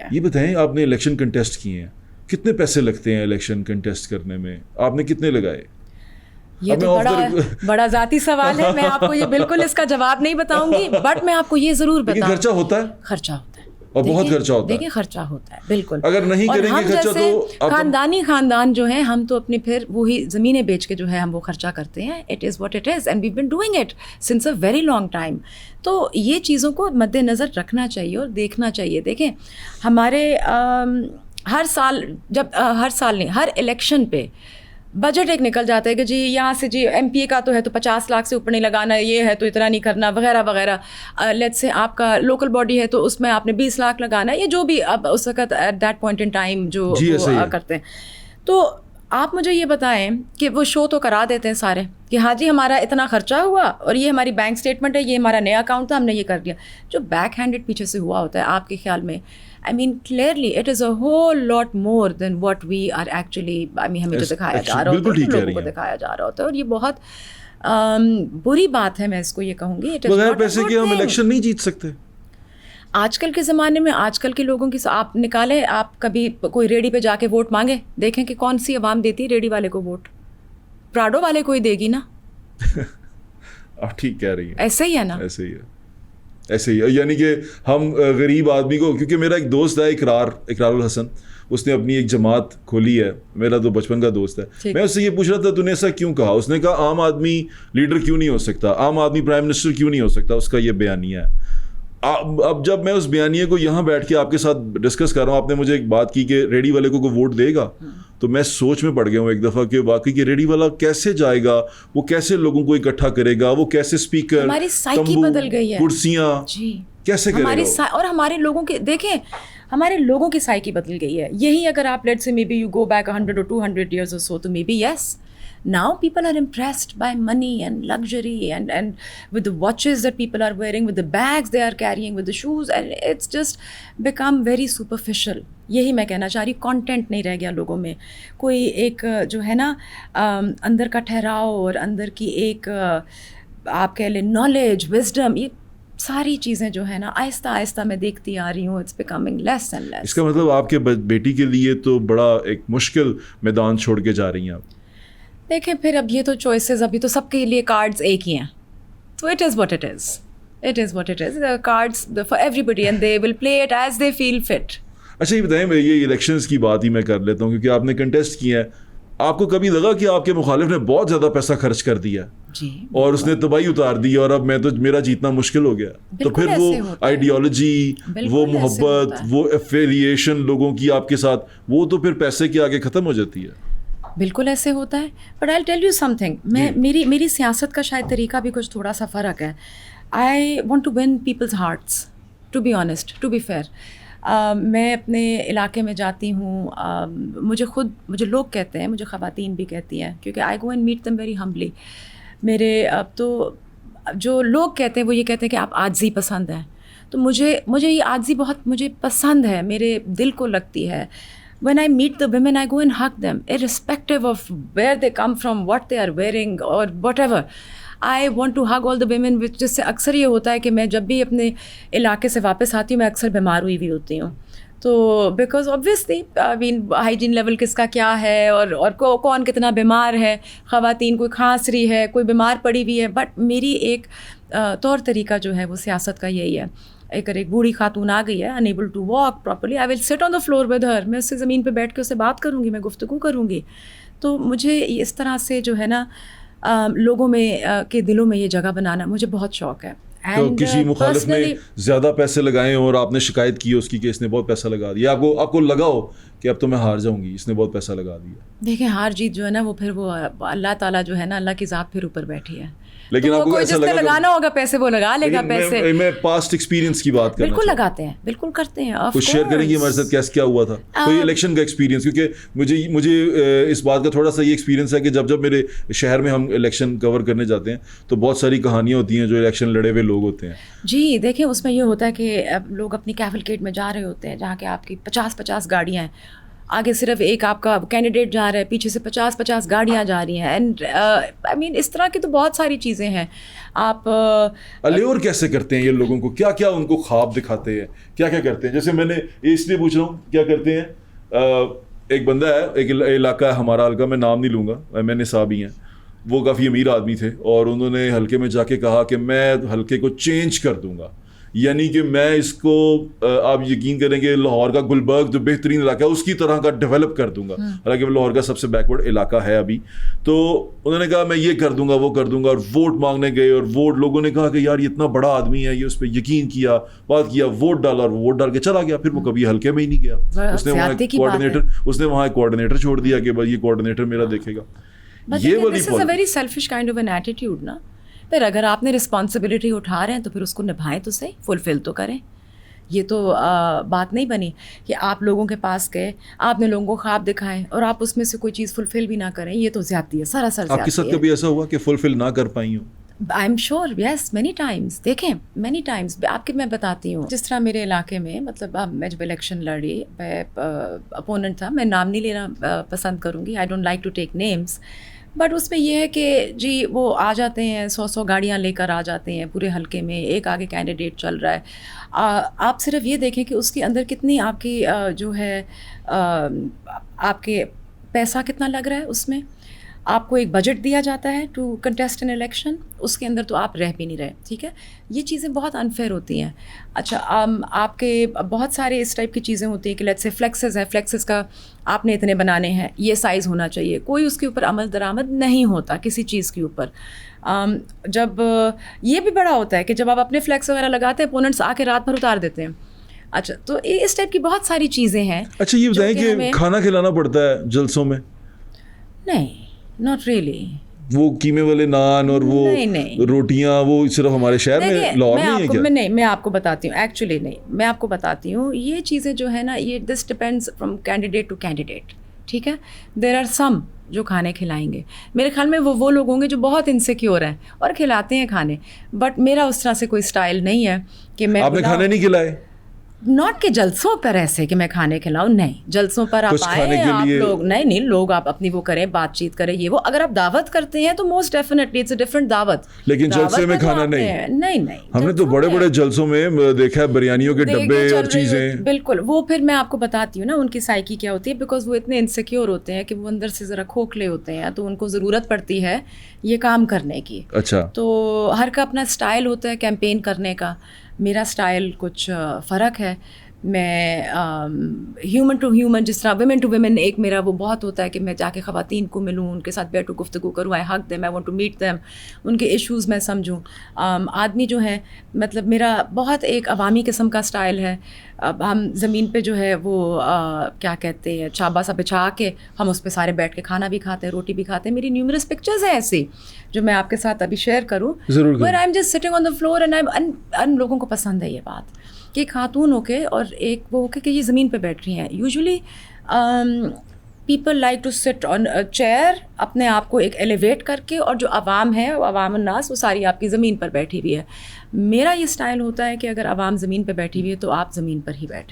کیا. یہ بتائیں آپ نے الیکشن کنٹیسٹ کیے ہیں, کتنے پیسے لگتے ہیں الیکشن کنٹیسٹ کرنے میں, آپ نے کتنے لگائے؟ یہ تو بڑا ذاتی سوال ہے, میں آپ کو یہ بالکل اس کا جواب نہیں بتاؤں گی, بٹ میں آپ کو یہ ضرور بتاؤں. خرچہ ہوتا ہے, خرچہ ہوتا ہے, اور بہت خرچہ ہوتا ہے. دیکھیں خرچہ ہوتا ہے بالکل. اگر نہیں کریں گے خرچہ تو خاندان جو ہیں ہم تو اپنے پھر وہی زمینیں بیچ کے جو ہے ہم وہ خرچہ کرتے ہیں. It is what it is and we been doing it since a very long time. تو یہ چیزوں کو مد نظر رکھنا چاہیے اور دیکھنا چاہیے. دیکھیں ہمارے ہر سال نہیں, ہر الیکشن پہ بجٹ ایک نکل جاتا ہے کہ جی یہاں سے جی ایم پی اے کا تو ہے تو 50 لاکھ سے اوپر نہیں لگانا, یہ ہے تو اتنا نہیں کرنا وغیرہ وغیرہ. لیٹس سے آپ کا لوکل باڈی ہے تو اس میں آپ نے 20 لاکھ لگانا ہے, یہ جو بھی اب اس وقت at that point in time جو کرتے ہیں. تو آپ مجھے یہ بتائیں کہ وہ شو تو کرا دیتے ہیں سارے کہ ہاں جی ہمارا اتنا خرچہ ہوا اور یہ ہماری بینک اسٹیٹمنٹ ہے, یہ ہمارا نیا اکاؤنٹ تھا, ہم نے یہ کر دیا. جو بیک ہینڈڈ پیچھے سے ہوا ہوتا ہے آپ کے خیال میں, I mean clearly it is a whole lot more than what we are actually, I mean ہمیں جو دکھایا جا رہا ہوتا ہے, لوگوں کو دکھایا جا رہا ہوتا ہے, اور یہ بہت بری بات ہے. میں اس کو یہ کہوں گی بغیر پیسے کے ہم الیکشن نہیں جیت سکتے. آج کل کے زمانے میں آج کل کے لوگوں کی آپ نکالیں, آپ کبھی کوئی ریڈی پہ جا کے ووٹ مانگے, دیکھیں کہ کون سی عوام دیتی ہے ریڈی والے کو ووٹ, پراڈو والے کو ہی دے گی نا. آپ ٹھیک کہہ رہی ہیں, ایسے ہی ہے نا, ایسے ہی ہے, ایسے ہی. یعنی کہ ہم غریب آدمی کو, کیونکہ میرا ایک دوست ہے اقرار الحسن, اس نے اپنی ایک جماعت کھولی ہے, میرا تو بچپن کا دوست ہے. میں اس سے یہ پوچھ رہا تھا تو نے ایسا کیوں کہا؟ اس نے کہا عام آدمی لیڈر کیوں نہیں ہو سکتا, عام آدمی پرائم منسٹر کیوں نہیں ہو سکتا, اس کا یہ بیانیہ ہے. اب جب میں اس بیانیے کو یہاں بیٹھ کے آپ کے ساتھ ڈسکس کر رہا ہوں, آپ نے مجھے ایک بات کی کہ ریڈی والے کو کوئی ووٹ دے گا, تو میں سوچ میں پڑ گیا ہوں ایک دفعہ کہ واقعی کہ ریڈی والا کیسے جائے گا, وہ کیسے لوگوں کو اکٹھا کرے گا, وہ کیسے اسپیکر, ہماری سائیکی بدل گئی ہے, کرسیاں کیسے کرے گا, اور ہمارے لوگوں کے دیکھیں ہمارے لوگوں کی سائیکی بدل گئی ہے. یہی اگر آپ let's say maybe you go back 100 or 200 years or so, تو maybe yes now people are impressed by money and luxury and with the watches that people are wearing, with the bags they are carrying, with the shoes, and it's just become very superficial. یہی میں کہنا چاہ رہی, content نہیں رہ گیا لوگوں میں. کوئی ایک جو ہے نا اندر کا ٹھہراؤ اور اندر کی ایک آپ کہہ لیں نالج, وزڈم, یہ ساری چیزیں جو ہے نا آہستہ آہستہ میں دیکھتی آ رہی ہوں, اٹس بیکمنگ لیس اینڈ لیس. اس کا مطلب آپ کے بیٹی کے لیے تو بڑا ایک مشکل میدان چھوڑ کے جا رہی ہیں آپ. دیکھیں پھر اب یہ تو چوائسیز, ابھی تو سب کے لیے کارڈز ایک ہی ہیں, تو it is what it is, it is what it is, cards for everybody and they will play it as they feel fit. اچھا یہ بتائیں, یہ الیکشنز کی بات ہی میں کر لیتا ہوں کیونکہ آپ نے کنٹیسٹ کیا ہے, آپ کو کبھی لگا کہ آپ کے مخالف نے بہت زیادہ پیسہ خرچ کر دیا جی اور اس نے تباہی اتار دی اور اب میرا جیتنا مشکل ہو گیا, تو پھر وہ آئیڈیالوجی, وہ محبت, وہ ایفیلیشن لوگوں کی آپ کے ساتھ, وہ تو پھر پیسے کے آگے ختم ہو جاتی ہے. بالکل ایسے ہوتا ہے. But I tell you some thing, میری سیاست کا شاید طریقہ بھی کچھ تھوڑا سا فرق ہے. I want to win people's hearts, to be honest, to be fair. میں اپنے علاقے میں جاتی ہوں, مجھے لوگ کہتے ہیں, مجھے خواتین بھی کہتی ہیں, کیونکہ I go and meet them very humbly. میرے اب تو جو لوگ کہتے ہیں وہ یہ کہتے ہیں کہ آپ عاجزی پسند ہیں, تو مجھے یہ عاجزی بہت مجھے پسند ہے, میرے دل کو لگتی ہے. When I meet the women, I go and hug them, irrespective of where they come from, what they are wearing or whatever. I want to hug all the women, جس سے اکثر یہ ہوتا ہے کہ میں جب بھی اپنے علاقے سے واپس آتی ہوں میں اکثر بیمار ہوئی ہوتی ہوں. تو بیکاز obviously ہائیجین لیول کس کا کیا ہے اور کون کتنا بیمار ہے, خواتین کوئی کھانس رہی ہے, کوئی بیمار پڑی ہوئی ہے. بٹ میری ایک طور طریقہ جو ہے وہ سیاست کا یہی ہے. اگر ایک بوڑھی خاتون آ گئی ہے unable to walk properly, I will sit on the floor with her, میں اس سے زمین پہ بیٹھ کے اس سے بات کروں گی, میں گفتگو کروں گی. تو مجھے اس طرح سے جو ہے نا لوگوں میں کے دلوں میں یہ جگہ بنانا مجھے بہت شوق ہے. تو کسی مخالف نے زیادہ پیسے لگائے اور آپ نے شکایت کی اس کی کہ اس نے بہت پیسہ لگا دیا, آپ کو لگا ہو کہ اب تو میں ہار جاؤں گی, اس نے بہت پیسہ لگا دیا؟ دیکھیں ہار جیت جو ہے نا وہ پھر وہ اللہ تعالیٰ جو ہے نا, اللہ کی ذات پھر اوپر بیٹھی ہے. لیکن آپ کو جس نے لگانا ہوگا پیسے وہ لگا لے گا پیسے. میں پاسٹ ایکسپیرینس کی بات کرنا بالکل لگاتے ہیں, بالکل کرتے ہیں. کچھ شیئر کریں گے ہمارے ساتھ کیا ہوا تھا, کوئی الیکشن کا ایکسپیرینس؟ کیونکہ مجھے اس بات کا تھوڑا سا یہ ایکسپیرینس ہے کہ جب میرے شہر میں ہم الیکشن کور کرنے جاتے ہیں تو بہت ساری کہانیاں ہوتی ہیں جو الیکشن لڑے ہوئے لوگ ہوتے ہیں. جی دیکھیں اس میں یہ ہوتا ہے کہ لوگ اپنی کیفلکیٹ میں جا رہے ہوتے ہیں جہاں کہ آپ کی 50 گاڑیاں ہیں, آگے صرف ایک آپ کا کینڈیڈیٹ جا رہا ہے, پیچھے سے 50 گاڑیاں جا رہی ہیں, اینڈ آئی مین اس طرح کی تو بہت ساری چیزیں ہیں. آپ الیور کیسے کرتے ہیں یہ لوگوں کو, کیا کیا ان کو خواب دکھاتے ہیں, کیا کیا کرتے ہیں؟ جیسے میں نے اس لیے پوچھ رہا ہوں کیا کرتے ہیں. ایک بندہ ہے, ایک علاقہ ہے ہمارا حلقہ, میں نام نہیں لوں گا, میں نے صاحب ہی ہیں, وہ کافی امیر آدمی تھے اور انہوں نے حلقے میں جا کے کہا کہ میں حلقے کو چینج کر دوں گا, یعنی کہ میں اس کو, آپ یقین کریں کہ لاہور کا گلبرگ جو بہترین علاقہ ہے اس کی طرح کا ڈیولپ کر دوں گا, حالانکہ وہ لاہور کا سب سے بیکورڈ علاقہ ہے ابھی. تو انہوں نے کہا میں یہ کر دوں گا, وہ کر دوں گا, اور ووٹ مانگنے گئے, اور ووٹ لوگوں نے کہا کہ یار یہ اتنا بڑا آدمی ہے, یہ اس پہ یقین کیا, بات کیا, ووٹ ڈالا, اور ووٹ ڈال کے چلا گیا. پھر وہ کبھی حلقے میں ہی نہیں گیا. اس نے وہاں ایک کوآرڈینیٹر چھوڑ دیا کہ بھائی یہ کوآرڈینیٹر میرا دیکھے گا. یہ والی this is a very selfish kind of an attitude نا. پھر اگر آپ نے رسپانسبلٹی اٹھا رہے ہیں تو پھر اس کو نبھائیں تو صحیح, فلفل تو کریں. یہ تو بات نہیں بنی کہ آپ لوگوں کے پاس گئے, آپ نے لوگوں کو خواب دکھائے اور آپ اس میں سے کوئی چیز فلفل بھی نہ کریں. یہ تو زیادتی ہے, سراسر زیادتی ہے. آپ کے ساتھ کبھی ایسا ہوا کہ فلفل نہ کر پائی ہوں؟ I am sure, yes, many Times. دیکھیں مینی ٹائمس, آپ کے میں بتاتی ہوں. جس طرح میرے علاقے میں, مطلب میں جب الیکشن لڑی, اپوننٹ تھا, میں نام نہیں لینا پسند کروں گی, I don't like to take names, but اس میں یہ ہے کہ جی وہ آ جاتے ہیں, 100 گاڑیاں لے کر آ جاتے ہیں پورے حلقے میں, ایک آگے کینڈیڈیٹ چل رہا ہے. آپ صرف یہ دیکھیں کہ اس کے اندر کتنی آپ کی جو ہے آپ کے پیسہ کتنا لگ رہا ہے اس میں. آپ کو ایک بجٹ دیا جاتا ہے ٹو کنٹیسٹ ان الیکشن, اس کے اندر تو آپ رہ بھی نہیں رہے. ٹھیک ہے, یہ چیزیں بہت انفیئر ہوتی ہیں. اچھا, آپ کے بہت سارے اس ٹائپ کی چیزیں ہوتی ہیں کہ لیٹس سے فلیکسز ہے, فلیکسز کا آپ نے اتنے بنانے ہیں, یہ سائز ہونا چاہیے, کوئی اس کے اوپر عمل درآمد نہیں ہوتا کسی چیز کے اوپر. جب یہ بھی بڑا ہوتا ہے کہ جب آپ اپنے فلیکس وغیرہ لگاتے ہیں, اپوننٹس آ کے رات بھر اتار دیتے ہیں. اچھا, تو اس ٹائپ کی بہت ساری چیزیں ہیں. اچھا, یہ بتائیں کہ کھانا کھلانا پڑتا ہے جلسوں میں؟ نہیں, ناٹ ریئلی. وہ قیمے والے نان اور وہ روٹیاں وہ صرف ہمارے شہر میں, لاہور میں ہے کیا؟ نہیں, میں آپ کو بتاتی ہوں, ایکچولی نہیں, میں آپ کو بتاتی ہوں. یہ چیزیں جو ہے نا, یہ this depends from candidate to candidate. ٹھیک ہے, دیر آر سم جو کھانے کھلائیں گے. میرے خیال میں وہ لوگ ہوں گے جو بہت انسیکیور ہیں اور کھلاتے ہیں کھانے, بٹ میرا اس طرح سے کوئی اسٹائل نہیں ہے کہ میں. آپ نے کھانے نہیں کھلائے؟ ناٹ کہ جلسوں پر ایسے کہ میں کھانے کھلاؤں, نہیں. جلسوں پر آپ آئیں, آپ لوگ نہیں, لوگ آپ اپنی وہ کریں, بات چیت کریں, یہ وہ. اگر آپ دعوت کرتے ہیں تو most definitely it's a different دعوت. لیکن جلسے میں کھانا نہیں. نہیں, ہم نے تو بڑے بڑے جلسوں میں دیکھا ہے بریانیوں کے ڈبے اور چیزیں. بالکل, وہ پھر میں آپ کو بتاتی ہوں نا ان کی سائیکی کیا ہوتی ہے, بیکاز وہ اتنے انسیکیور ہوتے ہیں کہ وہ اندر سے ذرا کھوکھلے ہوتے ہیں, تو ان کو ضرورت پڑتی ہے یہ کام کرنے کی. اچھا, تو ہر کا اپنا اسٹائل ہوتا ہے کیمپین کرنے کا. میرا اسٹائل کچھ فرق ہے. میں ہیومن ٹو ہیومن, جس طرح ویمن ٹو ویمن, ایک میرا وہ بہت ہوتا ہے کہ میں جا کے خواتین کو ملوں, ان کے ساتھ بیٹھوں, گفتگو کروں, I hug them, I want to meet them, ان کے ایشوز میں سمجھوں. آدمی جو ہے, مطلب میرا بہت ایک عوامی قسم کا اسٹائل ہے. اب ہم زمین پہ جو ہے وہ کیا کہتے ہیں, چابا سا بچھا کے ہم اس پہ سارے بیٹھ کے کھانا بھی کھاتے ہیں, روٹی بھی کھاتے ہیں. میری نیومرس پکچرز ہیں ایسی جو میں آپ کے ساتھ ابھی شیئر کروں, where I am just sitting on the floor and ان لوگوں کو پسند ہے یہ بات کہ خاتون ہو کے اور ایک وہ ہو کے کہ یہ زمین پہ بیٹھ رہی ہیں. Usually people like to sit on chair, اپنے آپ کو ایک ایلیویٹ کر کے, اور جو عوام ہے, عوام الناس, وہ ساری آپ کی زمین پر بیٹھی ہوئی ہے. میرا یہ اسٹائل ہوتا ہے کہ اگر عوام زمین پہ بیٹھی ہوئی ہے تو آپ زمین پر ہی بیٹھیں.